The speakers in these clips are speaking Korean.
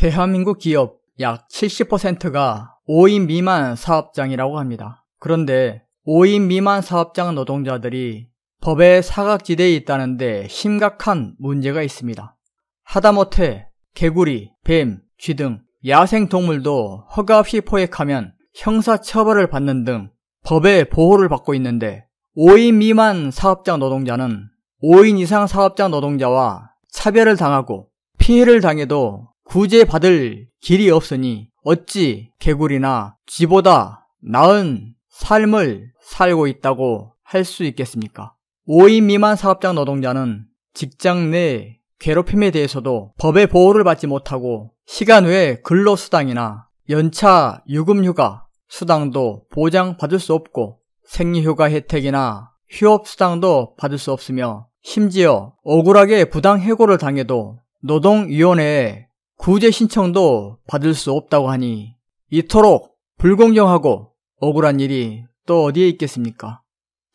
대한민국 기업 약 70%가 5인 미만 사업장이라고 합니다. 그런데 5인 미만 사업장 노동자들이 법의 사각지대에 있다는데 심각한 문제가 있습니다. 하다못해 개구리, 뱀, 쥐 등 야생동물도 허가 없이 포획하면 형사처벌을 받는 등 법의 보호를 받고 있는데 5인 미만 사업장 노동자는 5인 이상 사업장 노동자와 차별을 당하고 피해를 당해도 구제받을 길이 없으니 어찌 개구리나 쥐보다 나은 삶을 살고 있다고 할 수 있겠습니까? 5인 미만 사업장 노동자는 직장 내 괴롭힘에 대해서도 법의 보호를 받지 못하고 시간 외 근로수당이나 연차 유급휴가 수당도 보장받을 수 없고 생리휴가 혜택이나 휴업수당도 받을 수 없으며 심지어 억울하게 부당해고를 당해도 노동위원회에 구제 신청도 받을 수 없다고 하니 이토록 불공정하고 억울한 일이 또 어디에 있겠습니까?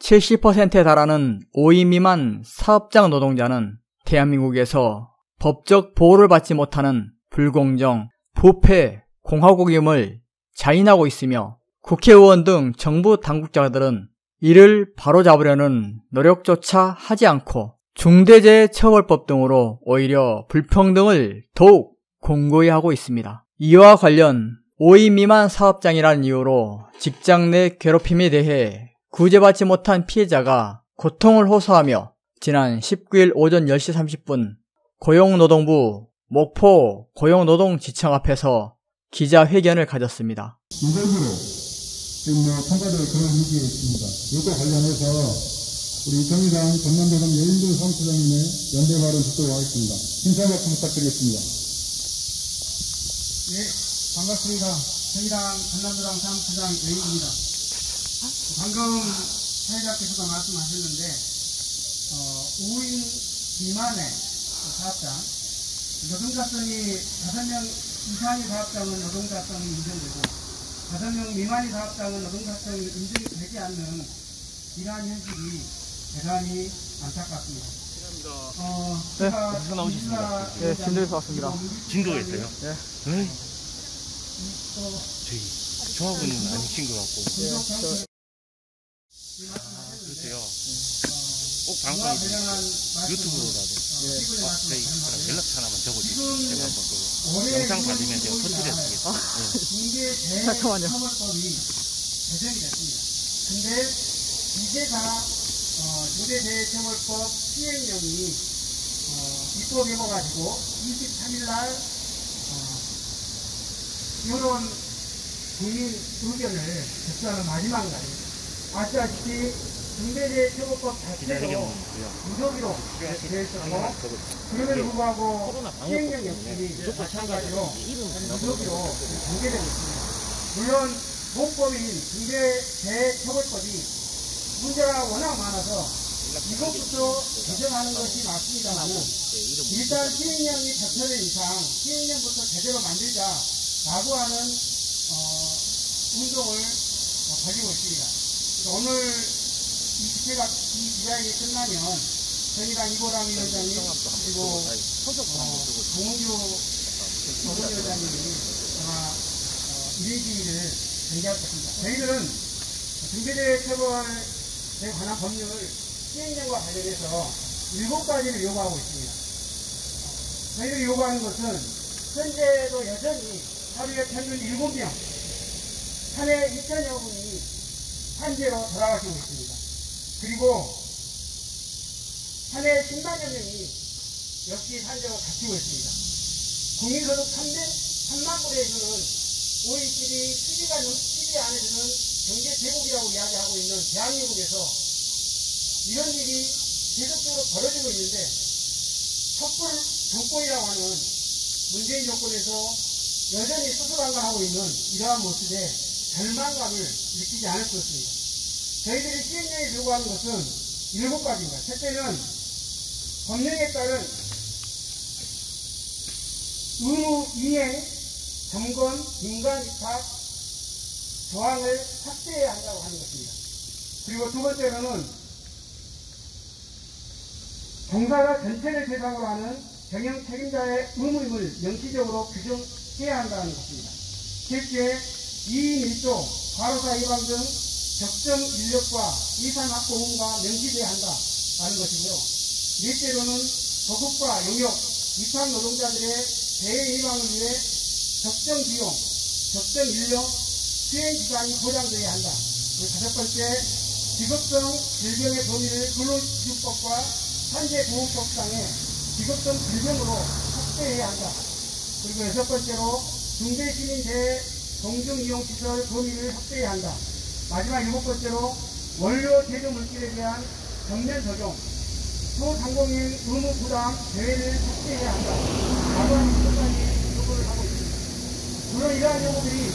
70%에 달하는 5인 미만 사업장 노동자는 대한민국에서 법적 보호를 받지 못하는 불공정, 부패, 공화국임을 자인하고 있으며 국회의원 등 정부 당국자들은 이를 바로잡으려는 노력조차 하지 않고 중대재해처벌법 등으로 오히려 불평등을 더욱 공고히 하고 있습니다. 이와 관련 5인 미만 사업장이라는 이유로 직장 내 괴롭힘에 대해 구제받지 못한 피해자가 고통을 호소하며 지난 19일 오전 10시 30분 고용노동부 목포 고용노동지청 앞에서 기자회견을 가졌습니다. 이것으로 지금 통과될 그런 위기에 있습니다. 이것과 관련해서 우리 정의당 전남대동 여인들 사무처장님의 연대 발언 듣도록 하겠습니다. 심사 박수 부탁드리겠습니다. 네, 반갑습니다. 정의당 전남대당 사무처장 여인입니다. 방금 사회자께서도 말씀하셨는데 5인 미만의 사업장, 노동자성이 5명 이상의 사업장은 노동자성이 인정되고 5명 미만의 사업장은 노동자성이 인정이 되지 않는 이러한 현실이 대단히 안타깝습니다. 네, 어디서 나오셨습니다? 네, 진도에서 왔습니다. 진도에서요? 네. 저희 조합은 아니신 것 같고. 그러세요. 꼭 방송 유튜브로라도 저희 연락처 하나만 적어주세요. 제가 한번 그 영상 받으면 제가 터뜨려드리겠습니다. 잠깐만요. 처벌법이 제정이 됐습니다. 근데 이게 다 중대재해처벌법 시행령이 입법해가지고 23일날 이런 국민 의견을 접수하는 마지막 날입니다. 아시다시피 중대재해처벌법 자체도 무더기로 되어 있었고 그럼에도 불구하고 시행령 역시 마찬가지로 무더기로 전개되고 있습니다. 물론 본법인 중대재해처벌법이 문제가 워낙 많아서 이것부터 개정하는 것이 맞습니다만 일단 시행령이 잡혀진 이상 시행령부터 제대로 만들자라고 하는 운동을 벌이고 있습니다. 오늘 이 기자회견이 끝나면 정의당 이보람 위원장님 그리고 정은규 노동위원장님이 아마 이례지를 전개할 것입니다. 저희들은 중대재해처벌에 관한 법률 시행령과 관련해서 7가지를 요구하고 있습니다. 저희들이 요구하는 것은 현재도 여전히 하루에 평균 7명, 한 해 2천여 분이 산재로 돌아가시고 있습니다. 그리고 한 해 10만여 명이 역시 산재로 다치고 있습니다. 국민소득 3만 불에 이르는 OECD 10위 안에서는 경제 제국이라고 이야기하고 있는 대한민국에서 이런 일이 계속적으로 벌어지고 있는데 촛불 정권이라고 하는 문재인 정권에서 여전히 수수방관하고 있는 이러한 모습에 절망감을 느끼지 않을 수 없습니다. 저희들이 시행령에 요구하는 것은 7가지입니다. 첫째는 법령에 따른 의무 이행, 점검, 민간 입학 조항을 삭제해야 한다고 하는 것입니다. 그리고 두 번째로는 종사자 전체를 대상으로 하는 경영 책임자의 의무임을 명시적으로 규정해야 한다는 것입니다. 실제 2인 1조, 과로사 예방 등 적정 인력과 이산 확보 의무가 명시돼야 한다는 것이고요. 넷째로는 도급과 용역, 위탁 노동자들의 재해 예방을 위해 적정 비용, 적정 인력, 수행 기간이 보장되어야 한다. 그리고 다섯 번째, 직업성 질병의 범위를 근로기준법과 산재보호법상의 직업성 질병으로 확대해야 한다. 그리고 여섯 번째로 중대시민재해 공중이용시설 범위를 확대해야 한다. 마지막 일곱 번째로 원료 제조 물질에 대한 전면 적용, 소상공인 의무 부담 제외를 확대해야 한다. 과도한 것까지 요구를 하고 있습니다. 물론 이러한 요구들이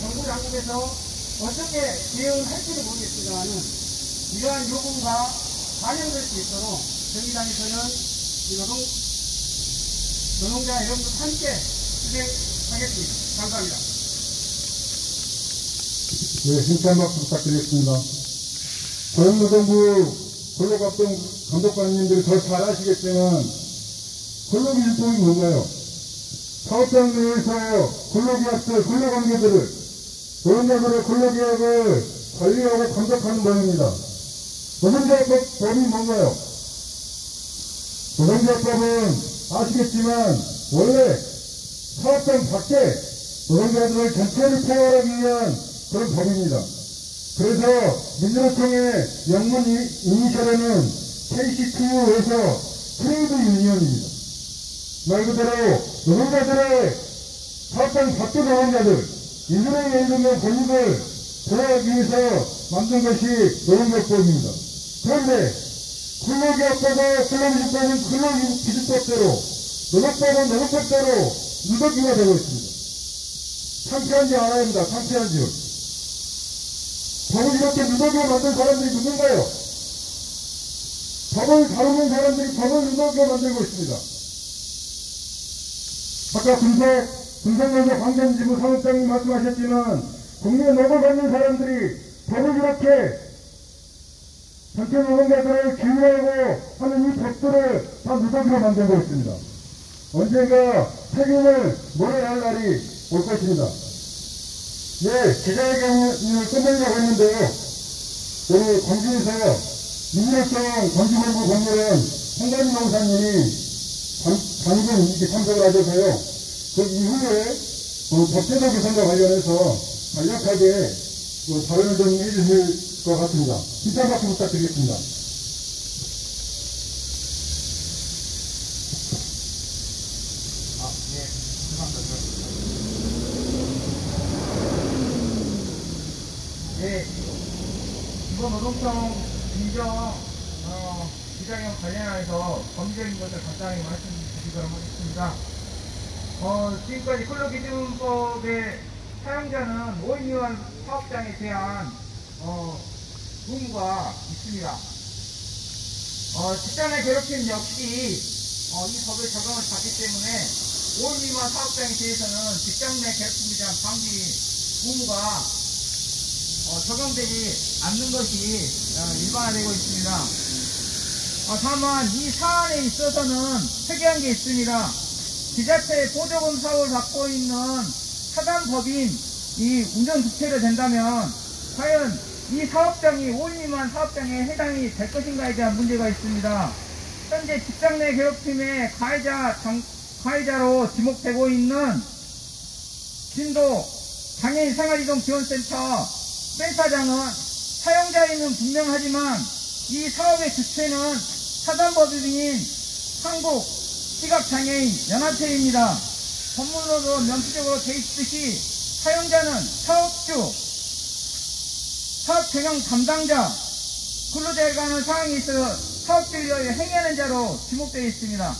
정부 당국에서 어떻게 대응할지는 모르겠습니다만은 이러한 요구가 반영될 수 있도록 정의당에서는 이 노동자 여러분들 함께 실행하겠습니다. 감사합니다. 네, 힘찬 박수 부탁드리겠습니다. 고용노동부 근로갑동 감독관님들이 더 잘 아시겠지만 근로기준법이 뭔가요? 사업장 내에서 근로계약서, 근로관계들을 노동자들의 근로계약을 관리하고 감독하는 법입니다. 노동자법 법이 뭔가요? 노동자법은 아시겠지만 원래 사업장 밖에 노동자들을 전체를 포괄하기 위한 그런 법입니다. 그래서 민주노총의 영문 이니셜에는 KC2에서 트레이드 유니언입니다. 말 그대로 노동자들의 사업장 밖의 노동자들, 인근에 있는 권익을 보호하기 위해서 만든 것이 노동자법입니다. 그런데 근로계약법과 근로기준법은 근로기준법대로, 노동법은 노동법대로 누더기가 되고 있습니다. 창피한지 알아야 합니다. 창피한지. 법을 이렇게 누더기로 만든 사람들이 누군가요? 법을 다루는 사람들이 법을 누더기로 만들고 있습니다. 아까 금성노조 광전지부 사무장님 말씀하셨지만 국내 노조 받는 사람들이 법을 이렇게 전체 노동자들을 기회하고 하는 이 법들을 다 누더기로 만들고 있습니다. 언젠가 책임을 물어야 할 날이 올 것입니다. 네, 기자회견을 끝내려고 했는데요. 우리 광주에서 민주노총 광주본부 건물은 홍관희 농사님이 방금 이렇게 참석을 하셔서요. 그 이후에 법제도 개선과 관련해서 간략하게 발언을 좀 해주실 것 같습니다. 힘찬 박수 부탁드리겠습니다. 네, 이번 노동청 인정 기자회견 관련해서 법리적인 것을 간단히 말씀드리도록 하겠습니다. 지금까지 근로기준법의 사용자는 5인 미만 사업장에 대한 의무가 있습니다. 직장 내 괴롭힘 역시 이 법의 적용을 받기 때문에 5인 미만 사업장에 대해서는 직장 내 괴롭힘에 대한 방지 의무가 적용되지 않는 것이 일반화되고 있습니다. 다만 이 사안에 있어서는 특이한 게 있습니다. 지자체 보조금 사업을 받고 있는 사단법인 이 운전주체가 된다면 과연 이 사업장이 5인 미만 사업장에 해당이 될 것인가에 대한 문제가 있습니다. 현재 직장 내 괴롭힘의 가해자로 지목되고 있는 진도 장애인 생활이동지원센터 센터장은 사용자에는 분명하지만 이 사업의 주체는 사단법인인 한국시각장애인 연합회입니다. 법문으로도 명시적으로 되어 있듯이 사용자는 사업주, 사업 경영 담당자, 근로자에 관한 사항이 있어 사업주를 위하여 행위하는 자로 지목되어 있습니다.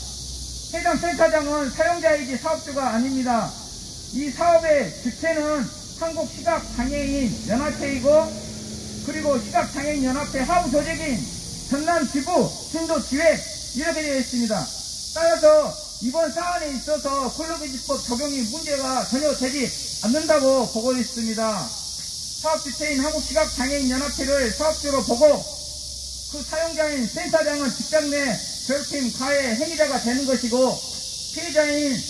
해당 센터장은 사용자이지 사업주가 아닙니다. 이 사업의 주체는 한국시각장애인 연합회이고 그리고 시각장애인 연합회 하부 조직인 전남지부, 신도지회 이렇게 되어 있습니다. 따라서 이번 사안에 있어서 근로기준법 적용이 문제가 전혀 되지 않는다고 보고 있습니다. 사업주체인 한국시각장애인 연합회를 사업주로 보고 그 사용자인 센터장은 직장 내 괴롭힘 가해 행위자가 되는 것이고 피해자인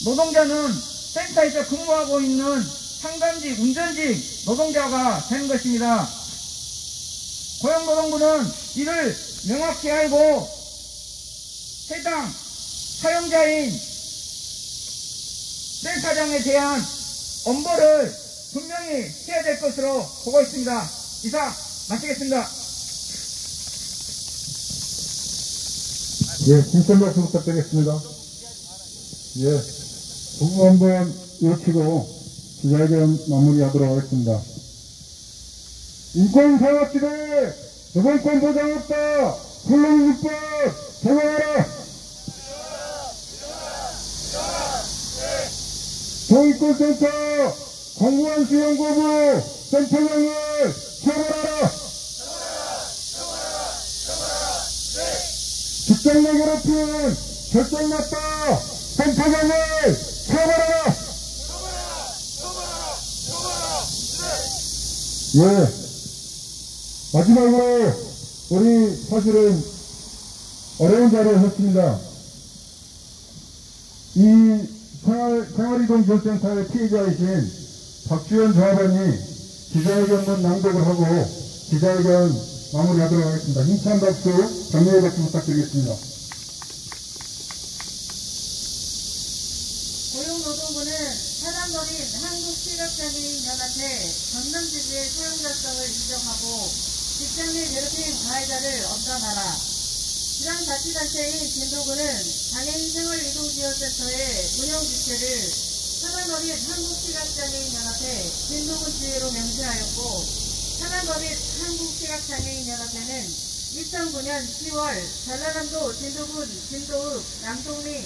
노동자는 센터에서 근무하고 있는 상담직, 운전직 노동자가 되는 것입니다. 고용노동부는 이를 명확히 알고 해당 사용자인 센터장에 대한 엄벌을 분명히 해야 될 것으로 보고 있습니다. 이상 마치겠습니다. 예, 진천 박수 부탁드리겠습니다. 예, 부부 한번 외치고 기자회견 마무리하도록 하겠습니다. 인권사각지대 노동권 보장 없다. 근로기준법 제거하라. 동인권센터 공무원 수용거부 센터장을 처벌하라. 직장 내 괴롭힘 결정났다. 센터장을 처벌하라. 예, 마지막으로 우리 사실은 어려운 자리에 섰습니다. 이 생활이동지원센터의 피해자이신 박주연 조합원이 기자회견문 낭독을 하고 기자회견 마무리하도록 하겠습니다. 힘찬 박수, 격려의 박수 부탁드리겠습니다. 고용노동부는 사단법인 한국시각장애인연합회 전남지구의 사용자성을 인정하고 직장 내 괴롭힘 가해자를 엄단하라. 지방자치단체인 진도구는 장애인 생활이동지원센터의 운영주체를 사단법인 한국시각장애인연합회 진도구 지회로 명시하였고 사단법인 한국시각장애인연합회는 2009년 10월 전라남도 진도군 진도읍 남동리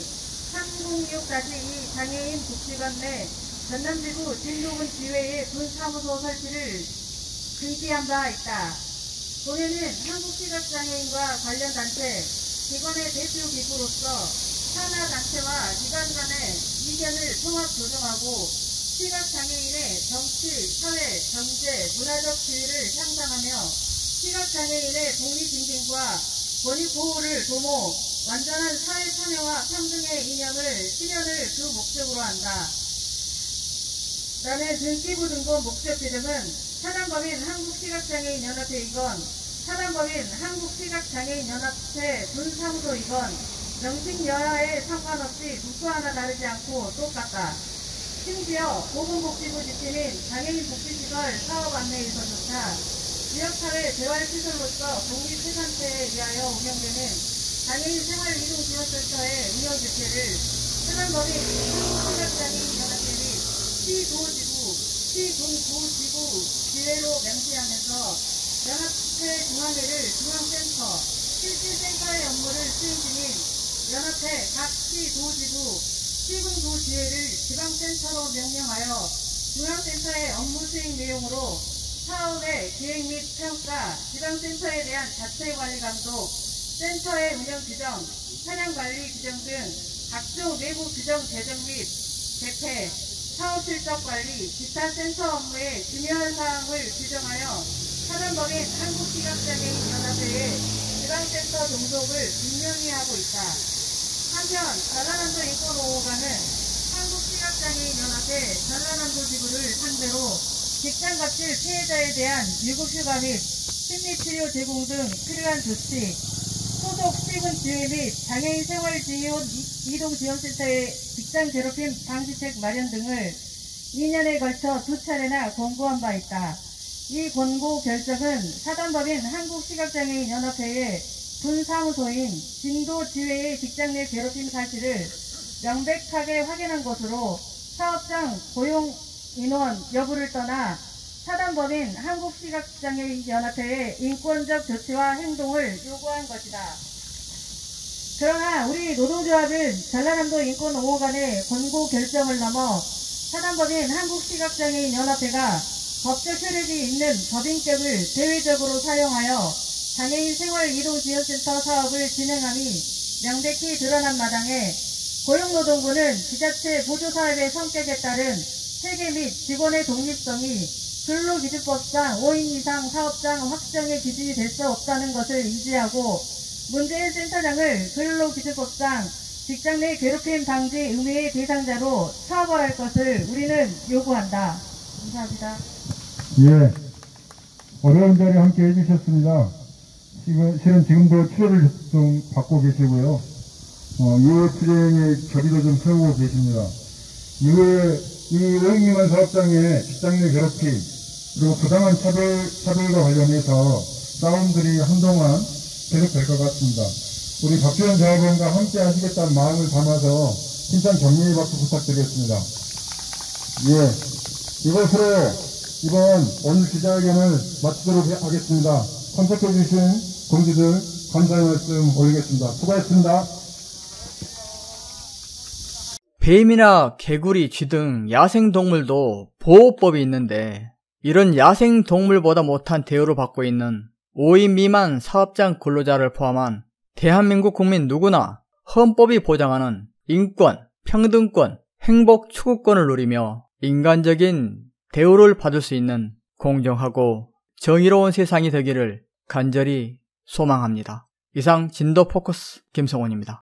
306-2 장애인 복지관 내 전남지구 진도군 지회의 분사무소 설치를 금지한 바 있다. 본회는 한국시각장애인과 관련 단체, 기관의 대표 기구로서 산하단체와 기관 간의 의견을 통합 조정하고 시각장애인의 정치, 사회, 경제, 문화적 지위를 향상하며 시각장애인의 독립진진과 권익보호를 도모, 완전한 사회 참여와 평등의 이념을 실현을 그 목적으로 한다. 라는 등기부 등본 목적 규정은 사단법인 한국시각장애인연합회이건 사단법인 한국시각장애인연합회 분사무소이건 명칭 여하에 상관없이 부처 하나 다르지 않고 똑같다. 심지어 보건복지부 지침인 장애인복지시설 사업 안내에서조차 지역사회 재활시설로서 독립생산체에 의하여 운영되는 장애인 생활이동지원센터의 운영주체를 사단법인 한국시각장애인연합회 및 시도지구, 시군구지구 지회로 명시하면서 연합회 중앙회를 중앙센터, 실질센터의 업무를 수행 중인 연합회 각 시도지구, 시군구지회를 지방센터로 명명하여 중앙센터의 업무 수행 내용으로 사업의 기획 및 평가, 지방센터에 대한 자체관리 감독, 센터의 운영 규정, 사냥관리 규정 등 각종 내부 규정 제정 및 개폐, 사업 실적 관리, 기타 센터 업무의 중요한 사항을 규정하여 사단법인 한국시각장애인연합회의 지방센터 종속을 분명히 하고 있다. 한편 전라남도 인권보호관은 한국시각장애인연합회 전라남도 지부를 상대로 직장갑질 피해자에 대한 유급휴가 및 심리치료 제공 등 필요한 조치, 소속 시군지회 및 장애인 생활지원 이동지원센터의 직장 괴롭힘 방지책 마련 등을 2년에 걸쳐 2차례나 권고한 바 있다. 이 권고 결정은 사단법인 한국시각장애인연합회의 분사무소인 진도지회의 직장 내 괴롭힘 사실을 명백하게 확인한 것으로 사업장 고용 인원 여부를 떠나 사단법인 한국시각장애인연합회의 인권적 조치와 행동을 요구한 것이다. 그러나 우리 노동조합은 전라남도 인권보호관의 권고 결정을 넘어 사단법인 한국시각장애인연합회가 법적 효력이 있는 법인격을 대외적으로 사용하여 장애인 생활이동지원센터 사업을 진행함이 명백히 드러난 마당에 고용노동부는 지자체 보조사업의 성격에 따른 회계 및 직원의 독립성이 근로기준법상 5인 이상 사업장 확정의 기준이 될 수 없다는 것을 인지하고 문재인 센터장을 근로기준법상 직장 내 괴롭힘 방지 의무의 대상자로 처벌 할 것을 우리는 요구한다. 감사합니다. 예, 어려운 자리에 함께 해주셨습니다. 실은 지금도 치료를 좀 받고 계시고요. 이후 투쟁의 결의도 좀 세우고 계십니다. 이후에 이 5인 미만 사업장의 직장 내 괴롭힘 그리고 부당한 차별과 관련해서 싸움들이 한동안 계속될 것 같습니다. 우리 박주현 대학원과 함께 하시겠다는 마음을 담아서 힘찬 격려의 박수 부탁드리겠습니다. 예, 이것으로 이번 오늘 기자회견을 마치도록 하겠습니다. 참석해주신 동지들 감사의 말씀 올리겠습니다. 수고하셨습니다. 뱀이나 개구리, 쥐 등 야생동물도 보호법이 있는데 이런 야생동물보다 못한 대우를 받고 있는 5인 미만 사업장 근로자를 포함한 대한민국 국민 누구나 헌법이 보장하는 인권, 평등권, 행복 추구권을 누리며 인간적인 대우를 받을 수 있는 공정하고 정의로운 세상이 되기를 간절히 소망합니다. 이상 진도 포커스 김성원입니다.